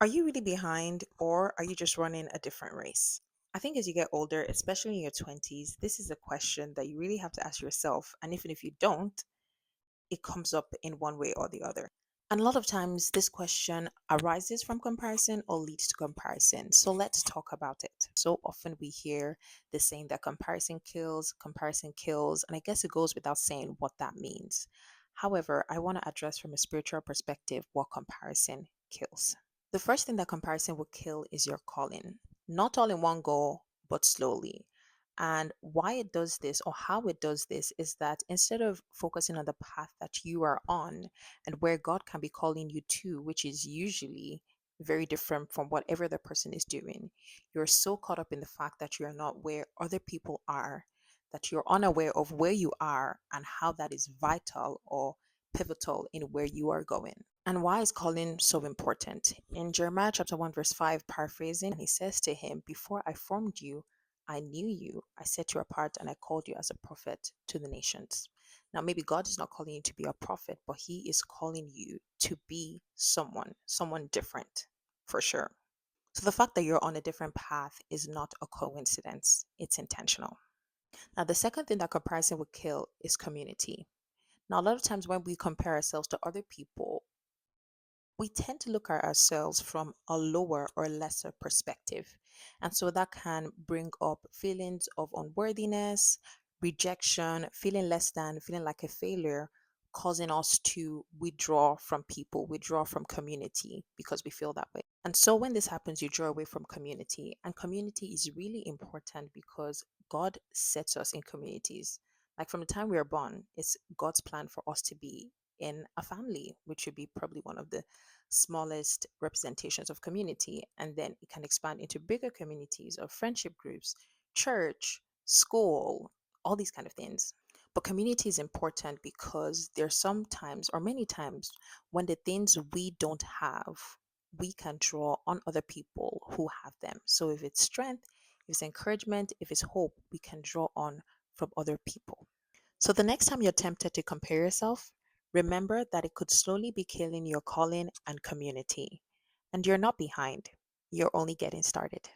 Are you really behind or are you just running a different race? I think as you get older, especially in your 20s, this is a question that you really have to ask yourself. And even if you don't, it comes up in one way or the other. And a lot of times, this question arises from comparison or leads to comparison. So let's talk about it. So often we hear the saying that comparison kills. And I guess it goes without saying what that means. However, I want to address from a spiritual perspective what comparison kills. The first thing that comparison will kill is your calling, not all in one go, but slowly. And why it does this or how it does this is that instead of focusing on the path that you are on and where God can be calling you to, which is usually very different from whatever the person is doing, you're so caught up in the fact that you're not where other people are, that you're unaware of where you are and how that is vital or pivotal in where you are going. And why is calling so important? In Jeremiah chapter 1, verse 5, paraphrasing, he says to him, "Before I formed you, I knew you, I set you apart, and I called you as a prophet to the nations." Now, maybe God is not calling you to be a prophet, but He is calling you to be someone different, for sure. So the fact that you're on a different path is not a coincidence, it's intentional. Now, the second thing that comparison will kill is community. Now, a lot of times when we compare ourselves to other people, we tend to look at ourselves from a lower or lesser perspective. And so that can bring up feelings of unworthiness, rejection, feeling less than, feeling like a failure, causing us to withdraw from people, withdraw from community because we feel that way. And so when this happens, you draw away from community. And community is really important because God sets us in communities. Like from the time we are born, it's God's plan for us to be in a family, which would be probably one of the smallest representations of community. And then it can expand into bigger communities of friendship groups, church, school, all these kind of things. But community is important because there's sometimes or many times when the things we don't have, we can draw on other people who have them. So if it's strength, if it's encouragement, if it's hope, we can draw on from other people. So the next time you're tempted to compare yourself, remember that it could slowly be killing your calling and community. And you're not behind, you're only getting started.